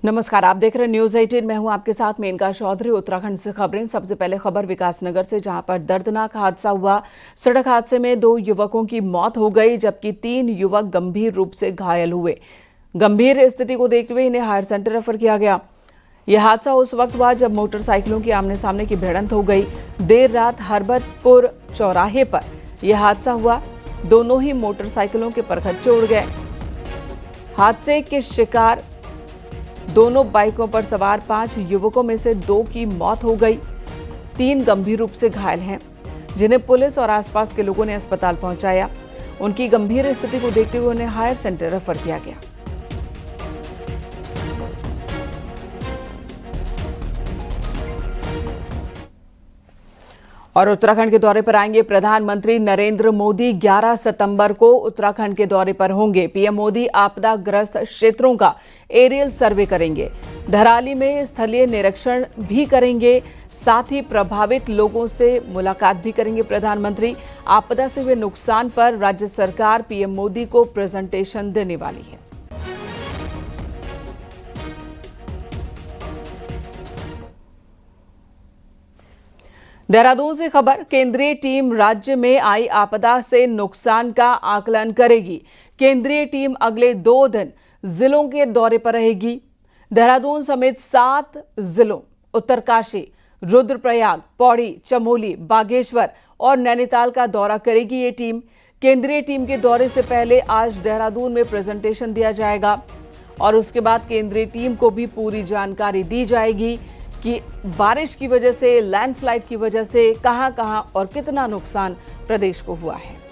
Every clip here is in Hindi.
नमस्कार, आप देख रहे हैं न्यूज 18। मैं हूं आपके साथ मेनका चौधरी। उत्तराखंड से खबरें। सबसे पहले खबर विकासनगर से, जहां पर दर्दनाक हादसा हुआ। सड़क हादसे में 2 युवकों की मौत हो गई, जबकि 3 युवक गंभीर रूप से घायल हुए। गंभीर स्थिति को देखते हुए इन्हें हायर सेंटर रेफर किया गया। यह हादसा उस वक्त हुआ जब मोटरसाइकिलों की आमने सामने की भिड़ंत हो गई। देर रात हरबतपुर चौराहे पर यह हादसा हुआ। दोनों ही मोटरसाइकिलों के परखच्चे उड़ गए। हादसे के शिकार दोनों बाइकों पर सवार 5 युवकों में से 2 की मौत हो गई। 3 गंभीर रूप से घायल हैं, जिन्हें पुलिस और आसपास के लोगों ने अस्पताल पहुंचाया। उनकी गंभीर स्थिति को देखते हुए उन्हें हायर सेंटर रेफर किया गया। और उत्तराखंड के दौरे पर आएंगे प्रधानमंत्री नरेंद्र मोदी। 11 सितंबर को उत्तराखंड के दौरे पर होंगे। पीएम मोदी आपदाग्रस्त क्षेत्रों का एरियल सर्वे करेंगे। धराली में स्थलीय निरीक्षण भी करेंगे। साथ ही प्रभावित लोगों से मुलाकात भी करेंगे प्रधानमंत्री। आपदा से हुए नुकसान पर राज्य सरकार पीएम मोदी को प्रेजेंटेशन देने वाली है। देहरादून से खबर। केंद्रीय टीम राज्य में आई आपदा से नुकसान का आकलन करेगी। केंद्रीय टीम अगले 2 दिन जिलों के दौरे पर रहेगी। देहरादून समेत 7 जिलों उत्तरकाशी, रुद्रप्रयाग, पौड़ी, चमोली, बागेश्वर और नैनीताल का दौरा करेगी ये टीम। केंद्रीय टीम के दौरे से पहले आज देहरादून में प्रेजेंटेशन दिया जाएगा और उसके बाद केंद्रीय टीम को भी पूरी जानकारी दी जाएगी कि बारिश की वजह से, लैंडस्लाइड की वजह से कहां-कहां और कितना नुकसान प्रदेश को हुआ है।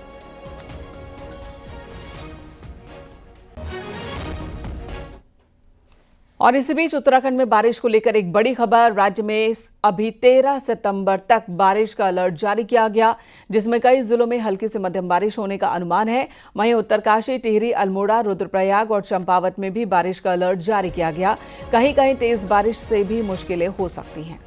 और इसी बीच उत्तराखंड में बारिश को लेकर एक बड़ी खबर। राज्य में अभी 13 सितंबर तक बारिश का अलर्ट जारी किया गया, जिसमें कई जिलों में हल्की से मध्यम बारिश होने का अनुमान है। वहीं उत्तरकाशी, टिहरी, अल्मोड़ा, रुद्रप्रयाग और चंपावत में भी बारिश का अलर्ट जारी किया गया। कहीं कहीं तेज बारिश से भी मुश्किलें हो सकती हैं।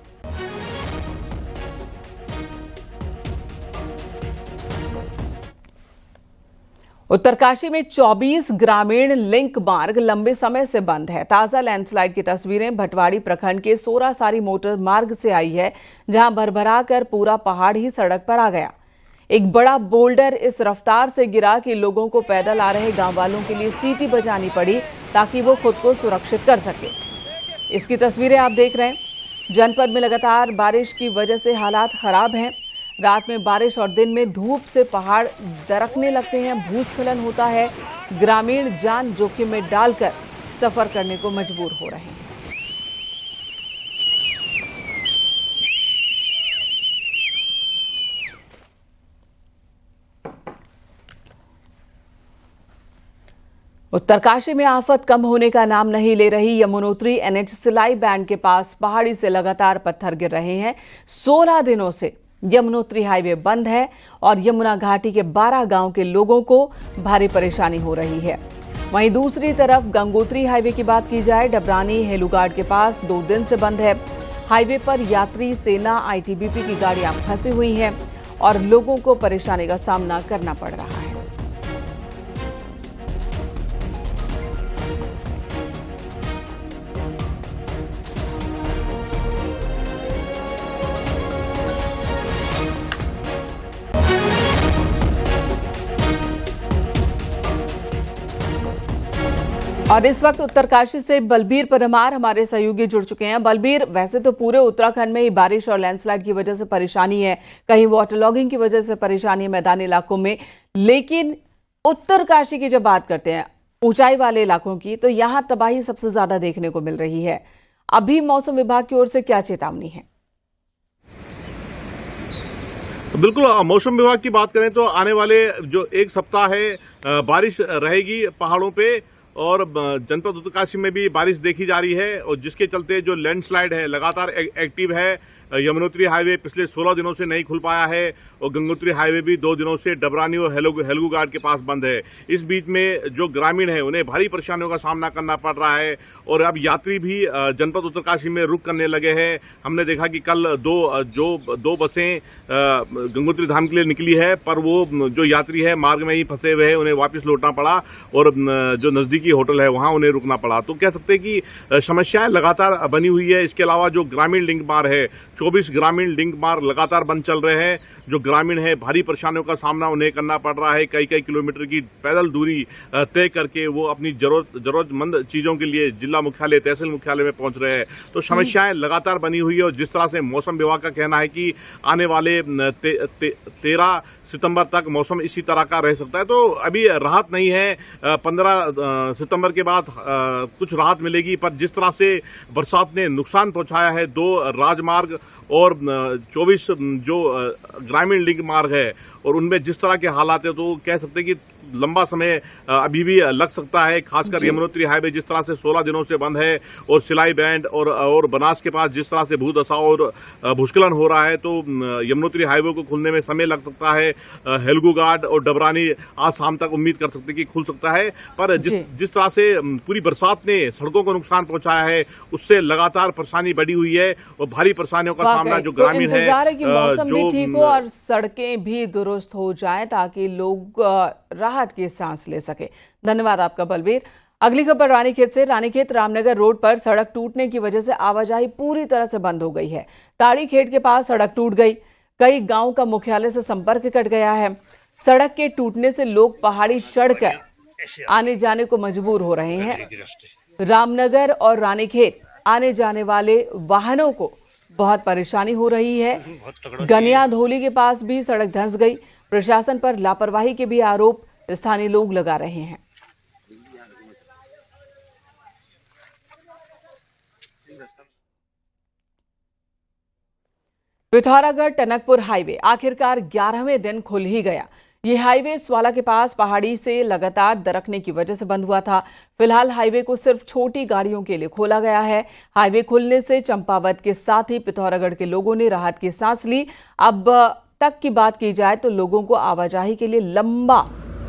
उत्तरकाशी में 24 ग्रामीण लिंक मार्ग लंबे समय से बंद है। ताजा लैंडस्लाइड की तस्वीरें भटवाड़ी प्रखंड के सोरासारी मोटर मार्ग से आई है, जहां भरभरा कर पूरा पहाड़ ही सड़क पर आ गया। एक बड़ा बोल्डर इस रफ्तार से गिरा कि लोगों को पैदल आ रहे गांव वालों के लिए सीटी बजानी पड़ी ताकि वो खुद को सुरक्षित कर सके। इसकी तस्वीरें आप देख रहे हैं। जनपद में लगातार बारिश की वजह से हालात खराब हैं। रात में बारिश और दिन में धूप से पहाड़ दरकने लगते हैं, भूस्खलन होता है। ग्रामीण जान जोखिम में डालकर सफर करने को मजबूर हो रहे हैं। उत्तरकाशी में आफत कम होने का नाम नहीं ले रही। यमुनोत्री NH सिलाई बैंड के पास पहाड़ी से लगातार पत्थर गिर रहे हैं। 16 दिनों से यमुनोत्री हाईवे बंद है और यमुना घाटी के 12 गांव के लोगों को भारी परेशानी हो रही है। वहीं दूसरी तरफ गंगोत्री हाईवे की बात की जाए, डबरानी हेलुगार्ड के पास 2 दिन से बंद है। हाईवे पर यात्री, सेना, ITBP की गाड़ियां फंसी हुई हैं और लोगों को परेशानी का सामना करना पड़ रहा है। और इस वक्त उत्तरकाशी से बलबीर परमार हमारे सहयोगी जुड़ चुके हैं। बलबीर, वैसे तो पूरे उत्तराखंड में ही बारिश और लैंडस्लाइड की वजह से परेशानी है, कहीं वाटर लॉगिंग की वजह से परेशानी है मैदानी इलाकों में, लेकिन उत्तरकाशी की जब बात करते हैं ऊंचाई वाले इलाकों की, तो यहां तबाही सबसे ज्यादा देखने को मिल रही है। अभी मौसम विभाग की ओर से क्या चेतावनी है? बिल्कुल, मौसम विभाग की बात करें तो आने वाले जो 1 सप्ताह है बारिश रहेगी पहाड़ों पे और जनपद उत्तरकाशी में भी बारिश देखी जा रही है, और जिसके चलते जो लैंडस्लाइड है लगातार एक्टिव है। यमुनोत्री हाईवे पिछले 16 दिनों से नहीं खुल पाया है और गंगोत्री हाईवे भी 2 दिनों से डबरानी और हेलगू घाट के पास बंद है। इस बीच में जो ग्रामीण है उन्हें भारी परेशानियों का सामना करना पड़ रहा है और अब यात्री भी जनपद उत्तरकाशी में रुक करने लगे हैं। हमने देखा कि कल दो बसें गंगोत्री धाम के लिए निकली है, पर वो जो यात्री है मार्ग में ही फंसे हुए हैं, उन्हें वापस लौटना पड़ा और जो नजदीकी होटल है वहां उन्हें रुकना पड़ा। तो कह सकते हैं कि समस्याएं लगातार बनी हुई है। इसके अलावा जो ग्रामीण लिंक मार्ग है, 24 ग्रामीण लिंक मार्ग लगातार बंद चल रहे हैं। जो ग्रामीण है भारी परेशानियों का सामना उन्हें करना पड़ रहा है। कई किलोमीटर की पैदल दूरी तय करके वो अपनी जरूरतमंद चीजों के लिए जिला मुख्यालय, तहसील मुख्यालय में पहुंच रहे हैं। तो समस्याएं लगातार बनी हुई है और जिस तरह से मौसम विभाग का कहना है कि आने वाले 13 सितंबर तक मौसम इसी तरह का रह सकता है, तो अभी राहत नहीं है। 15 सितंबर के बाद कुछ राहत मिलेगी, पर जिस तरह से बरसात ने नुकसान पहुंचाया है 2 राजमार्ग और 24 जो ग्रामीण लिंक मार्ग है और उनमें जिस तरह के हालात है, तो कह सकते हैं कि लंबा समय अभी भी लग सकता है। खासकर यमुनोत्री हाईवे जिस तरह से 16 दिनों से बंद है और सिलाई बैंड और बनास के पास जिस तरह से भूदशा और भूस्खलन हो रहा है, तो यमुनोत्री हाईवे को खुलने में समय लग सकता है। हेलगू घाट और डबरानी आज शाम तक उम्मीद कर सकते हैं कि खुल सकता है, पर जिस तरह से पूरी बरसात ने सड़कों को नुकसान पहुंचाया है उससे लगातार परेशानी बढ़ी हुई है और भारी परेशानियों का सामना जो ग्रामीण है, इंतजार है कि मौसम भी ठीक हो और सड़कें भी दुरुस्त हो जाएं ताकि लोग राहत की सांस ले सके। धन्यवाद आपका बलबीर। अगली खबर रानीखेत से। रानीखेत रामनगर रोड पर सड़क टूटने की वजह से आवाजाही पूरी तरह से बंद हो गई है। ताड़ीखेत के पास सड़क टूट गई, कई गांव का मुख्यालय से संपर्क कट गया है। सड़क के टूटने से लोग पहाड़ी चढ़कर आने जाने को मजबूर हो रहे हैं। रामनगर और रानीखेत आने जाने वाले वाहनों को बहुत परेशानी हो रही है। गनिया धोली के पास भी सड़क धंस गई। प्रशासन पर लापरवाही के भी आरोप स्थानीय लोग लगा रहे हैं। पिथौरागढ़ टनकपुर हाईवे आखिरकार 11वें दिन खुल ही गया। ये हाईवे स्वाला के पास पहाड़ी से लगातार दरकने की वजह से बंद हुआ था। फिलहाल हाईवे को सिर्फ छोटी गाड़ियों के लिए खोला गया है। हाईवे खुलने से चंपावत के साथ ही पिथौरागढ़ के लोगों ने राहत की सांस ली। अब तक की बात की जाए तो लोगों को आवाजाही के लिए लंबा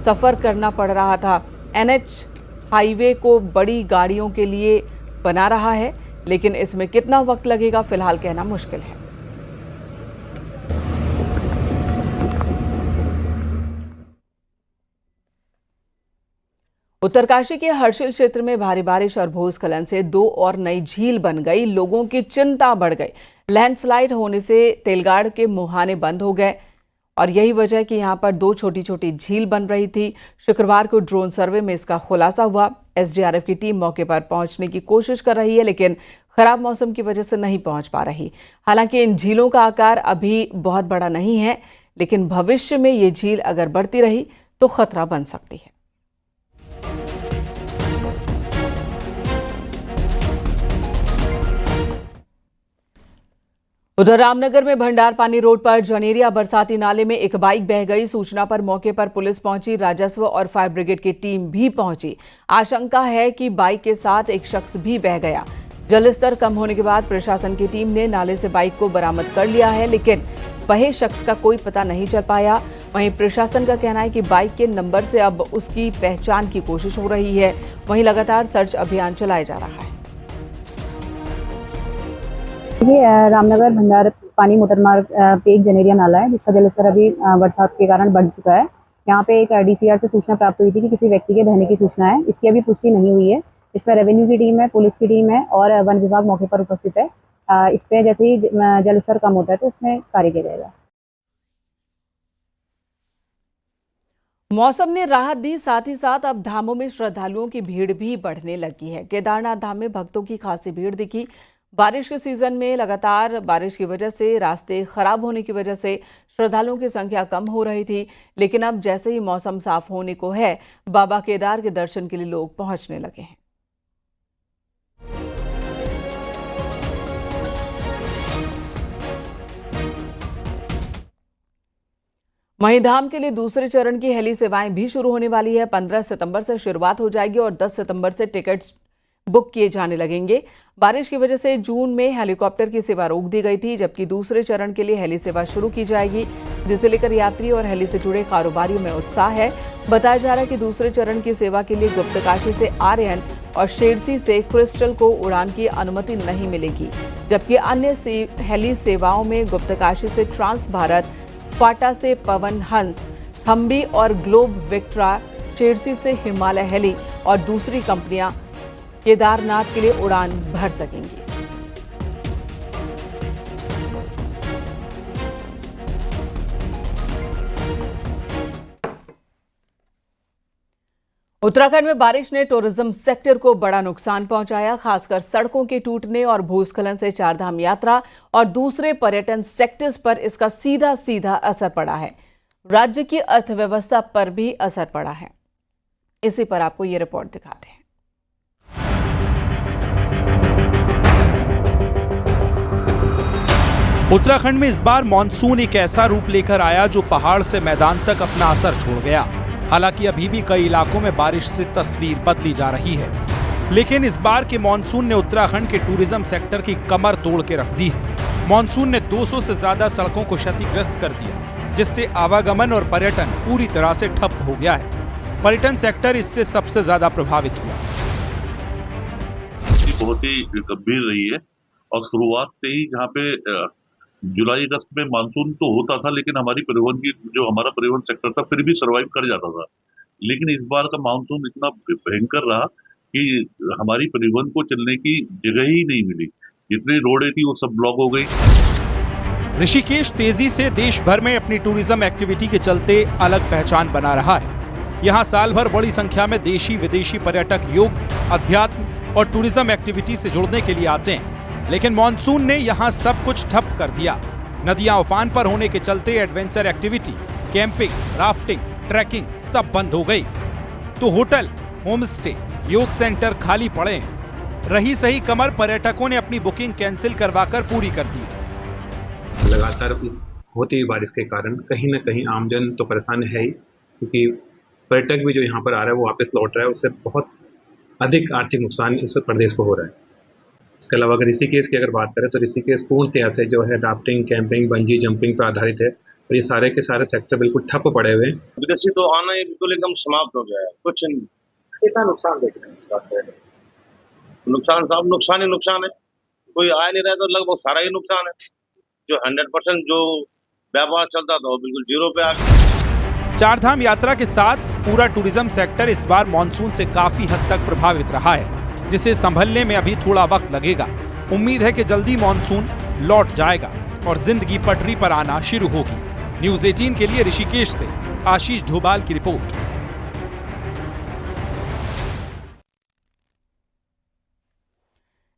सफर करना पड़ रहा था। एनएच हाईवे को बड़ी गाड़ियों के लिए बना रहा है, लेकिन इसमें कितना वक्त लगेगा फिलहाल कहना मुश्किल है। उत्तरकाशी के हर्षिल क्षेत्र में भारी बारिश और भूस्खलन से 2 और नई झील बन गई। लोगों की चिंता बढ़ गई। लैंडस्लाइड होने से तेलगाड़ के मुहाने बंद हो गए और यही वजह कि यहां पर 2 छोटी छोटी झील बन रही थी। शुक्रवार को ड्रोन सर्वे में इसका खुलासा हुआ। एसडीआरएफ की टीम मौके पर पहुंचने की कोशिश कर रही है, लेकिन खराब मौसम की वजह से नहीं पहुंच पा रही। हालांकि इन झीलों का आकार अभी बहुत बड़ा नहीं है, लेकिन भविष्य में ये झील अगर बढ़ती रही तो खतरा बन सकती है। उधर रामनगर में भंडारपानी रोड पर जनेरिया बरसाती नाले में एक बाइक बह गई। सूचना पर मौके पर पुलिस पहुंची, राजस्व और फायर ब्रिगेड की टीम भी पहुंची। आशंका है कि बाइक के साथ एक शख्स भी बह गया। जलस्तर कम होने के बाद प्रशासन की टीम ने नाले से बाइक को बरामद कर लिया है, लेकिन बहे शख्स का कोई पता नहीं चल पाया। वहीं प्रशासन का कहना है कि बाइक के नंबर से अब उसकी पहचान की कोशिश हो रही है। वहीं लगातार सर्च अभियान चलाया जा रहा है। ये रामनगर भंडार पानी मोटर मार्ग पे एक जनेरिया नाला है, जिसका जलस्तर अभी बरसात के कारण बढ़ चुका है। यहाँ पे एक डीसीआर से सूचना प्राप्त हुई थी कि किसी व्यक्ति के बहने की सूचना है। इसकी अभी पुष्टि नहीं हुई है। इस पर रेवेन्यू की टीम है, पुलिस की टीम है और वन विभाग मौके पर उपस्थित है। इस पे जैसे ही जलस्तर कम होता है तो उसमें कार्य किया जाएगा। मौसम ने राहत दी, साथ ही साथ अब धामों में श्रद्धालुओं की भीड़ भी बढ़ने लगी है। केदारनाथ धाम में भक्तों की खासी भीड़ दिखी। बारिश के सीजन में लगातार बारिश की वजह से रास्ते खराब होने की वजह से श्रद्धालुओं की संख्या कम हो रही थी, लेकिन अब जैसे ही मौसम साफ होने को है, बाबा केदार के दर्शन के लिए लोग पहुंचने लगे हैं। वहीं धाम के लिए दूसरे चरण की हेली सेवाएं भी शुरू होने वाली है। 15 सितंबर से शुरुआत हो जाएगी और 10 सितंबर से टिकट्स बुक किए जाने लगेंगे। बारिश की वजह से जून में हेलीकॉप्टर की सेवा रोक दी गई थी, जबकि दूसरे चरण के लिए हेली सेवा शुरू की जाएगी, जिसे लेकर यात्री और हेली से जुड़े कारोबारियों में उत्साह है। बताया जा रहा है कि दूसरे चरण की सेवा के लिए गुप्तकाशी से आर्यन और शेरसी से क्रिस्टल को उड़ान की अनुमति नहीं मिलेगी, जबकि अन्य हेली सेवाओं में गुप्तकाशी से ट्रांस भारत, फाटा से पवन हंस, थम्बी और ग्लोब विक्ट्रा, शेरसी से हिमालय हेली और दूसरी कंपनियां केदारनाथ के लिए उड़ान भर सकेंगी। उत्तराखंड में बारिश ने टूरिज्म सेक्टर को बड़ा नुकसान पहुंचाया। खासकर सड़कों के टूटने और भूस्खलन से चारधाम यात्रा और दूसरे पर्यटन सेक्टर्स पर इसका सीधा सीधा असर पड़ा है। राज्य की अर्थव्यवस्था पर भी असर पड़ा है। इसी पर आपको ये रिपोर्ट दिखाते हैं। उत्तराखंड में इस बार मानसून एक ऐसा रूप लेकर आया जो पहाड़ से मैदान तक अपना असर छोड़ गया। हालांकि अभी भी कई इलाकों में बारिश से तस्वीर बदली जा रही है, लेकिन इस बार के मानसून ने उत्तराखंड के टूरिज्म सेक्टर की कमर तोड़ के रख दी है। मानसून ने 200 से ज्यादा सड़कों को क्षतिग्रस्त कर दिया, जिससे आवागमन और पर्यटन पूरी तरह से ठप हो गया है। पर्यटन सेक्टर इससे सबसे ज्यादा प्रभावित हुआ। बहुत ही गंभीर रही है और शुरुआत से ही जहाँ पे जुलाई अगस्त में मानसून तो होता था, लेकिन हमारा परिवहन सेक्टर था फिर भी सरवाइव कर जाता था। लेकिन इस बार का मानसून इतना भयंकर रहा कि हमारी परिवहन को चलने की जगह ही नहीं मिली। जितनी रोडें थी वो सब ब्लॉक हो गई। ऋषिकेश तेजी से देश भर में अपनी टूरिज्म एक्टिविटी के चलते अलग पहचान बना रहा है। यहाँ साल भर बड़ी संख्या में देशी विदेशी पर्यटक योग, अध्यात्म और टूरिज्म एक्टिविटी से जुड़ने के लिए आते हैं, लेकिन मॉनसून ने यहाँ सब कुछ ठप कर दिया। नदियां उफान पर होने के चलते adventure activity, camping, rafting, trekking सब बंद हो गई। तो hotel, home stay, yoga centre खाली पड़े हैं। रही सही कमर पर्यटकों ने अपनी बुकिंग कैंसिल करवाकर पूरी कर दी। लगातार इस होती हुई बारिश के कारण कहीं न कहीं आमजन तो परेशान है ही, क्योंकि पर्यटक भी जो यहाँ पर आ रहा है वो वापस लौट रहा है, उससे बहुत अधिक आर्थिक नुकसान इस प्रदेश को हो रहा है। इसके अलावा अगर ऋषिकेश की बात करें तो ऋषिकेश पूर्णतया से जो है राफ्टिंग, कैंपिंग, बंजी जंपिंग पर आधारित है, और ये सारे के सारे सेक्टर बिल्कुल ठप पड़े हुए हैं। विदेशी तो आना ही बिल्कुल एकदम समाप्त हो गया है। कुछ कितना नुकसान देख रहे हैं इस बात पर? नुकसान ही नुकसान है। कोई आ नहीं रहा तो लगभग सारा ही नुकसान है। जो 100% जो व्यापार चलता था वो बिल्कुल जीरो पे आ गया। चारधाम यात्रा के साथ पूरा टूरिज्म सेक्टर इस बार मानसून से काफी हद तक प्रभावित रहा है, जिसे संभलने में अभी थोड़ा वक्त लगेगा। उम्मीद है कि जल्दी मानसून लौट जाएगा और जिंदगी पटरी पर आना शुरू होगी। न्यूज़ 18 के लिए ऋषिकेश से आशीष ढोबाल की रिपोर्ट।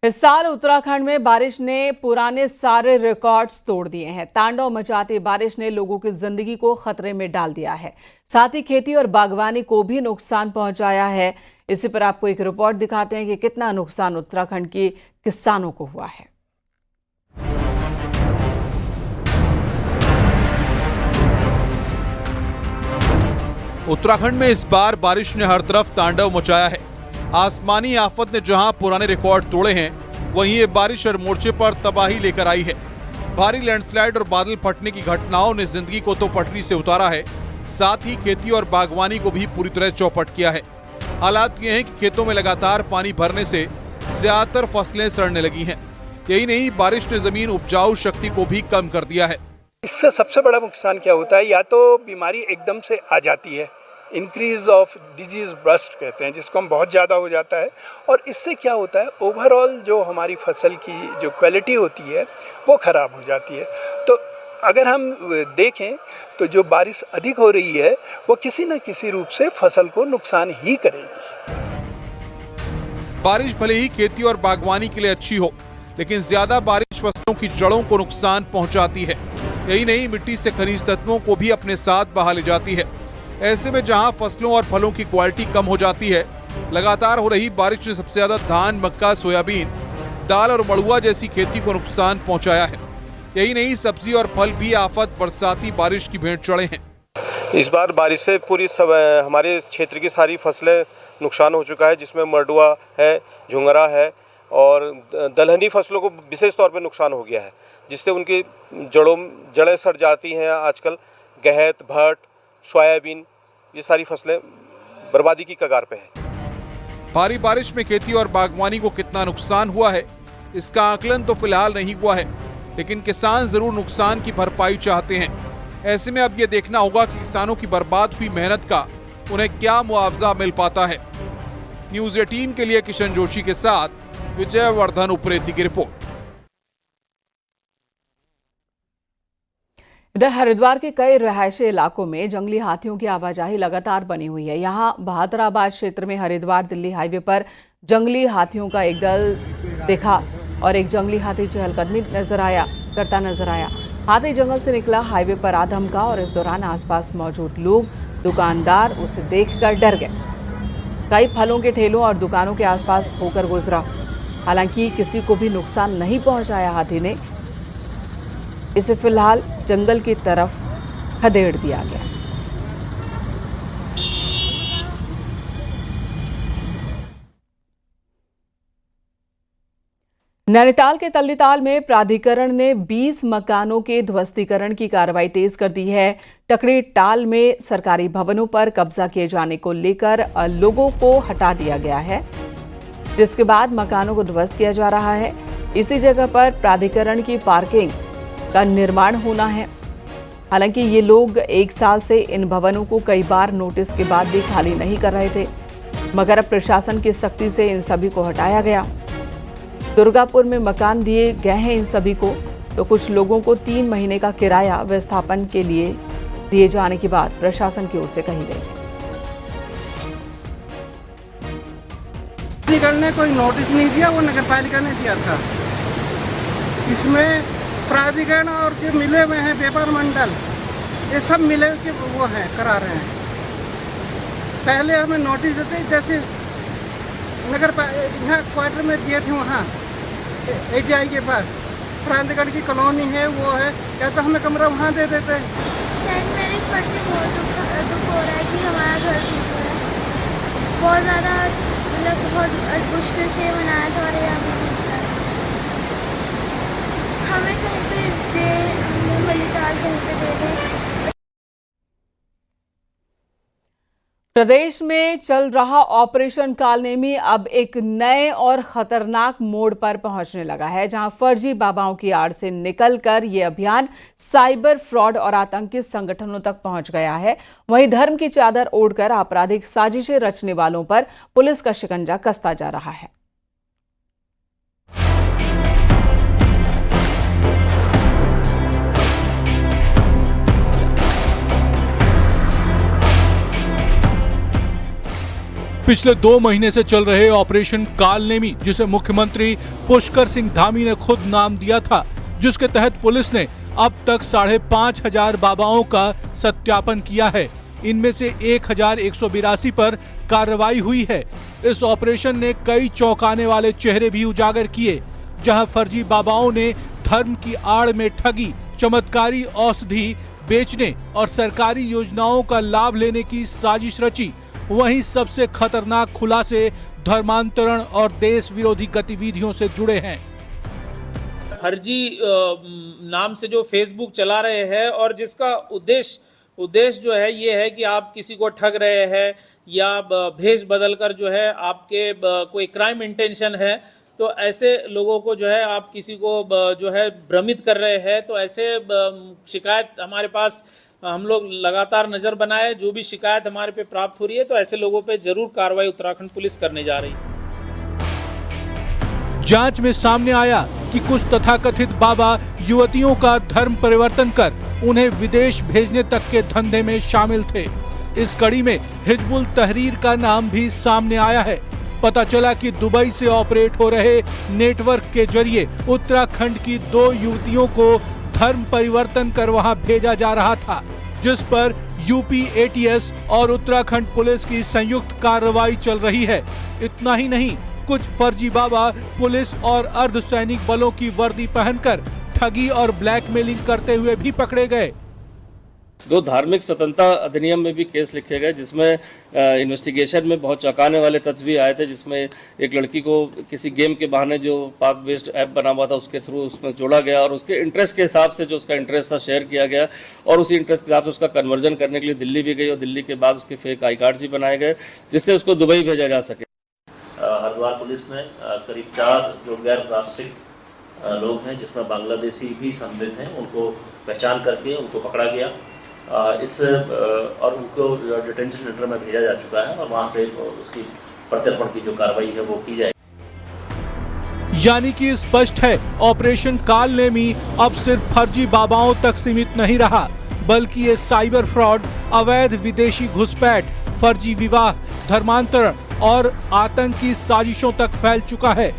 इस साल उत्तराखंड में बारिश ने पुराने सारे रिकॉर्ड्स तोड़ दिए हैं। तांडव मचाती बारिश ने लोगों की जिंदगी को खतरे में डाल दिया है, साथ ही खेती और बागवानी को भी नुकसान पहुंचाया है। इसी पर आपको एक रिपोर्ट दिखाते हैं कि कितना नुकसान उत्तराखंड के किसानों को हुआ है। उत्तराखंड में इस बार बारिश ने हर तरफ तांडव मचाया है। आसमानी आफत ने जहां पुराने रिकॉर्ड तोड़े हैं, वहीं ये बारिश हर मोर्चे पर तबाही लेकर आई है। भारी लैंडस्लाइड और बादल फटने की घटनाओं ने जिंदगी को तो पटरी से उतारा है, साथ ही खेती और बागवानी को भी पूरी तरह चौपट किया है। हालात ये हैं कि खेतों में लगातार पानी भरने से ज्यादातर फसलें सड़ने लगी हैं। यही नहीं, बारिश ने जमीन उपजाऊ शक्ति को भी कम कर दिया है। इससे सबसे बड़ा नुकसान क्या होता है, या तो बीमारी एकदम से आ जाती है, इंक्रीज ऑफ डिजीज बर्स्ट कहते हैं, जिसको हम बहुत ज़्यादा हो जाता है, और इससे क्या होता है ओवरऑल जो हमारी फसल की जो क्वालिटी होती है वो ख़राब हो जाती है। तो अगर हम देखें तो जो बारिश अधिक हो रही है वो किसी न किसी रूप से फसल को नुकसान ही करेगी। बारिश भले ही खेती और बागवानी के लिए अच्छी हो, लेकिन ज्यादा बारिश फसलों की जड़ों को नुकसान पहुंचाती है। यही नहीं, मिट्टी से खनिज तत्वों को भी अपने साथ बहा ले जाती है। ऐसे में जहां फसलों और फलों की क्वालिटी कम हो जाती है, लगातार हो रही बारिश ने सबसे ज्यादा धान, मक्का, सोयाबीन, दाल और मड़ुआ जैसी खेती को नुकसान पहुंचाया है। यही नहीं, सब्जी और फल भी आफत बरसाती बारिश की भेंट चढ़े हैं। इस बार बारिश से पूरी हमारे क्षेत्र की सारी फसलें नुकसान हो चुका है, जिसमें मरडुआ है, झुंगरा है और दलहनी फसलों को विशेष तौर पे नुकसान हो गया है, जिससे उनकी जड़ें सड़ जाती हैं। आजकल गहत, भट्ट, सोयाबीन, ये सारी फसलें बर्बादी की कगार पे हैं। भारी बारिश में खेती और बागवानी को कितना नुकसान हुआ है, इसका आकलन तो फिलहाल नहीं हुआ है, लेकिन किसान जरूर नुकसान की भरपाई चाहते हैं। ऐसे में अब ये देखना होगा कि किसानों की बर्बाद हुई मेहनत का उन्हें क्या मुआवजा मिल पाता है। न्यूज़ 18 के लिए किशन जोशी के साथ विजय वर्धन उप्रेती की रिपोर्ट। इधर हरिद्वार के कई रिहायशी इलाकों में जंगली हाथियों की आवाजाही लगातार बनी हुई है। यहाँ बहादुराबाद क्षेत्र में हरिद्वार दिल्ली हाईवे पर जंगली हाथियों का एक दल देखा और एक जंगली हाथी चहलकदमी करता नजर आया। हाथी जंगल से निकला, हाईवे पर आ धमका और इस दौरान आसपास मौजूद लोग, दुकानदार उसे देखकर डर गए। कई फलों के ठेलों और दुकानों के आसपास होकर गुजरा। हालांकि किसी को भी नुकसान नहीं पहुंचाया हाथी ने। इसे फिलहाल जंगल की तरफ खदेड़ दिया गया। नैनीताल के तल्लीताल में प्राधिकरण ने 20 मकानों के ध्वस्तीकरण की कार्रवाई तेज कर दी है। टकरी टाल में सरकारी भवनों पर कब्जा किए जाने को लेकर लोगों को हटा दिया गया है, जिसके बाद मकानों को ध्वस्त किया जा रहा है। इसी जगह पर प्राधिकरण की पार्किंग का निर्माण होना है। हालांकि ये लोग 1 साल से इन भवनों को कई बार नोटिस के बाद भी खाली नहीं कर रहे थे, मगर अब प्रशासन की सख्ती से इन सभी को हटाया गया। दुर्गापुर में मकान दिए गए हैं इन सभी को, तो कुछ लोगों को 3 महीने का किराया विस्थापन के लिए दिए जाने की बात प्रशासन की ओर से कही गई है। प्राधिकरण ने कोई नोटिस नहीं दिया, वो नगर पालिका ने दिया था। इसमें प्राधिकरण और जो मिले हुए हैं व्यापार मंडल, ये सब मिले के वो हैं, करा रहे हैं। पहले हमें नोटिस देते, जैसे नगर यहाँ क्वार्टर में दिए थे, वहाँ ATI के पास प्राधिकरण की कॉलोनी है, वो है, या तो हमें कमरा वहाँ दे देते हैं। सेंट मैरिज पढ़ के बहुत दुख हो रहा है कि हमारा घर टूट रहा है। बहुत ज़्यादा, मतलब बहुत मुश्किल से बनाया था और हमें कहीं पे दे, मूंगफली कहीं पे दे दे। प्रदेश में चल रहा ऑपरेशन कालनेमी अब एक नए और खतरनाक मोड़ पर पहुंचने लगा है, जहां फर्जी बाबाओं की आड़ से निकलकर यह अभियान साइबर फ्रॉड और आतंकी संगठनों तक पहुंच गया है। वहीं धर्म की चादर ओढ़कर आपराधिक साजिशें रचने वालों पर पुलिस का शिकंजा कसता जा रहा है। पिछले 2 महीने से चल रहे ऑपरेशन कालनेमी, जिसे मुख्यमंत्री पुष्कर सिंह धामी ने खुद नाम दिया था, जिसके तहत पुलिस ने अब तक 5,500 बाबाओं का सत्यापन किया है। इनमें से 1,182 पर कार्रवाई हुई है। इस ऑपरेशन ने कई चौंकाने वाले चेहरे भी उजागर किए, जहां फर्जी बाबाओं ने धर्म की आड़ में ठगी, चमत्कारी औषधि बेचने और सरकारी योजनाओं का लाभ लेने की साजिश रची। वहीं सबसे खतरनाक खुलासे धर्मांतरण और देश विरोधी गतिविधियों से जुड़े हैं। फर्जी नाम से जो फेसबुक चला रहे हैं और जिसका उद्देश्य जो है ये है कि आप किसी को ठग रहे हैं या भेष बदलकर जो है आपके कोई क्राइम इंटेंशन है, तो ऐसे लोगों को जो है आप किसी को जो है भ्रमित कर रहे हैं, तो ऐसे शिकायत हमारे पास हम लोग लगातार नजर बनाए। जो भी शिकायत हमारे पे प्राप्त हो रही है, तो ऐसे लोगों पे जरूर कार्रवाई उत्तराखंड पुलिस करने जा रही है। जांच में सामने आया कि कुछ तथाकथित बाबा युवतियों का धर्म परिवर्तन कर उन्हें विदेश भेजने तक के धंधे में शामिल थे। इस कड़ी में हिजबुल तहरीर का नाम भी सामने आया है। पता चला कि दुबई से ऑपरेट हो रहे नेटवर्क के जरिए उत्तराखंड की 2 युवतियों को धर्म परिवर्तन कर वहां भेजा जा रहा था, जिस पर यूपी ATS और उत्तराखंड पुलिस की संयुक्त कार्रवाई चल रही है। इतना ही नहीं, कुछ फर्जी बाबा पुलिस और अर्धसैनिक बलों की वर्दी पहनकर ठगी और ब्लैकमेलिंग करते हुए भी पकड़े गए। दो धार्मिक स्वतंत्रता अधिनियम में भी केस लिखे गए, जिसमें इन्वेस्टिगेशन में बहुत चौंकाने वाले तथ्य भी आए थे, जिसमें एक लड़की को किसी गेम के बहाने जो पाक बेस्ड ऐप बना हुआ था उसके थ्रू उसमें जोड़ा गया और उसके इंटरेस्ट के हिसाब से जो उसका इंटरेस्ट था शेयर किया गया और उसी इंटरेस्ट के हिसाब से उसका कन्वर्जन करने के लिए दिल्ली भी गई और दिल्ली के बाद उसके फेक आई कार्ड्स भी बनाए गए जिससे उसको दुबई भेजा जा सके। हरिद्वार पुलिस ने करीब 4 जो गैर राष्ट्रिक लोग हैं जिसमें बांग्लादेशी भी संदिग्ध हैं उनको पहचान करके उनको पकड़ा गया और उनको डिटेंशन सेंटर में भेजा जा चुका है और वहां से उसकी प्रत्यर्पण की जो कार्रवाई है वो की जाएगी। यानी कि स्पष्ट है, ऑपरेशन काल नेमी अब सिर्फ फर्जी बाबाओं तक सीमित नहीं रहा, बल्कि ये साइबर फ्रॉड, अवैध विदेशी घुसपैठ, फर्जी विवाह, धर्मांतरण और आतंकी साजिशों तक फैल चुका है।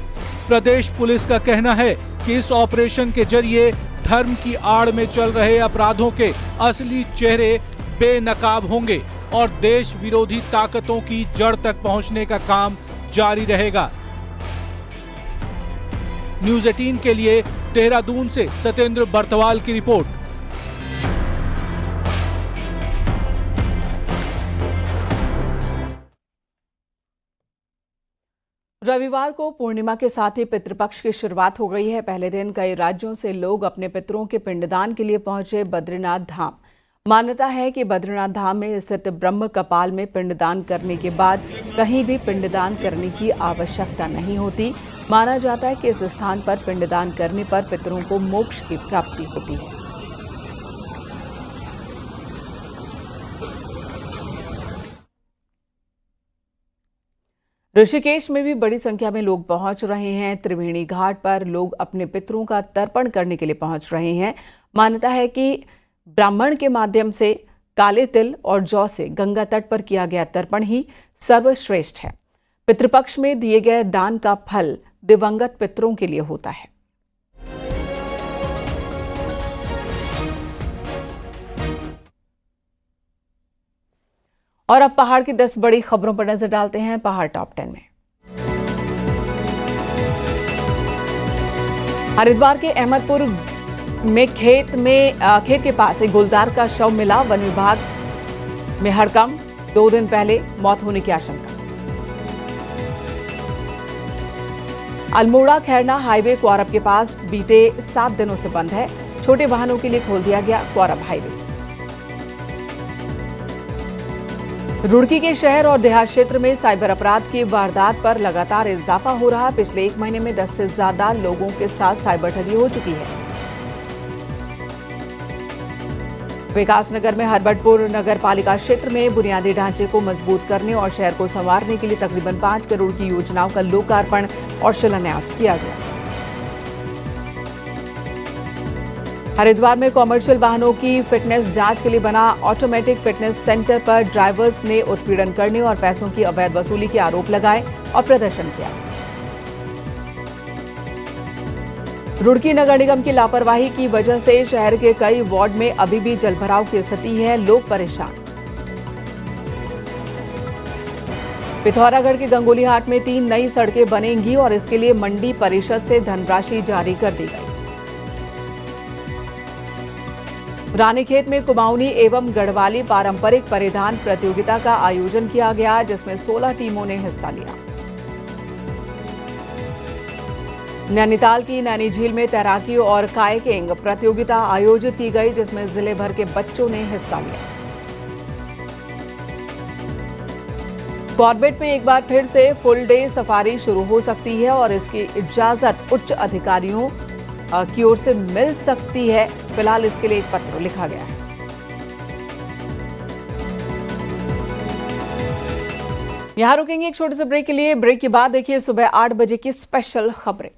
प्रदेश पुलिस का कहना है कि इस ऑपरेशन के जरिए धर्म की आड़ में चल रहे अपराधों के असली चेहरे बेनकाब होंगे और देश विरोधी ताकतों की जड़ तक पहुंचने का काम जारी रहेगा। न्यूज़ 18 के लिए देहरादून से सत्येंद्र बर्तवाल की रिपोर्ट। रविवार को पूर्णिमा के साथ ही पितृपक्ष की शुरुआत हो गई है। पहले दिन कई राज्यों से लोग अपने पितरों के पिंडदान के लिए पहुंचे बद्रीनाथ धाम। मान्यता है कि बद्रीनाथ धाम में स्थित ब्रह्म कपाल में पिंडदान करने के बाद कहीं भी पिंडदान करने की आवश्यकता नहीं होती। माना जाता है कि इस स्थान पर पिंडदान करने पर पितरों को मोक्ष की प्राप्ति होती है। ऋषिकेश में भी बड़ी संख्या में लोग पहुंच रहे हैं। त्रिवेणी घाट पर लोग अपने पितरों का तर्पण करने के लिए पहुंच रहे हैं। मान्यता है कि ब्राह्मण के माध्यम से काले तिल और जौ से गंगा तट पर किया गया तर्पण ही सर्वश्रेष्ठ है। पितृपक्ष में दिए गए दान का फल दिवंगत पितरों के लिए होता है। और अब पहाड़ की 10 बड़ी खबरों पर नजर डालते हैं पहाड़ टॉप 10 में। हरिद्वार के अहमदपुर में खेत के पास एक गुलदार का शव मिला। वन विभाग में हड़कंप, 2 दिन पहले मौत होने की आशंका। अल्मोड़ा खैरना हाईवे क्वारब के पास बीते 7 दिनों से बंद है। छोटे वाहनों के लिए खोल दिया गया क्वारब हाईवे। रुड़की के शहर और देहात क्षेत्र में साइबर अपराध की वारदात पर लगातार इजाफा हो रहा। पिछले 1 महीने में 10 से ज्यादा लोगों के साथ साइबर ठगी हो चुकी है। विकासनगर में हरबटपुर नगर पालिका क्षेत्र में बुनियादी ढांचे को मजबूत करने और शहर को संवारने के लिए तकरीबन 5 करोड़ की योजनाओं का लोकार्पण और शिलान्यास किया गया। हरिद्वार में कॉमर्शियल वाहनों की फिटनेस जांच के लिए बना ऑटोमेटिक फिटनेस सेंटर पर ड्राइवर्स ने उत्पीड़न करने और पैसों की अवैध वसूली के आरोप लगाए और प्रदर्शन किया। रुड़की नगर निगम की लापरवाही की वजह से शहर के कई वार्ड में अभी भी जलभराव की स्थिति है। लोग परेशान। पिथौरागढ़ के गंगोलीहाट में 3 नई सड़कें बनेंगी और इसके लिए मंडी परिषद से धनराशि जारी कर दी गई। रानीखेत में कुमाऊनी एवं गढ़वाली पारंपरिक परिधान प्रतियोगिता का आयोजन किया गया, जिसमें 16 टीमों ने हिस्सा लिया। नैनीताल की नैनी झील में तैराकी और कायाकिंग प्रतियोगिता आयोजित की गई, जिसमें जिले भर के बच्चों ने हिस्सा लिया। कॉर्बेट में एक बार फिर से फुल डे सफारी शुरू हो सकती है और इसकी इजाजत उच्च अधिकारियों की ओर से मिल सकती है। फिलहाल इसके लिए एक पत्र लिखा गया है। यहां रुकेंगे एक छोटे से ब्रेक के लिए। ब्रेक के बाद देखिए सुबह 8 बजे की स्पेशल खबरें।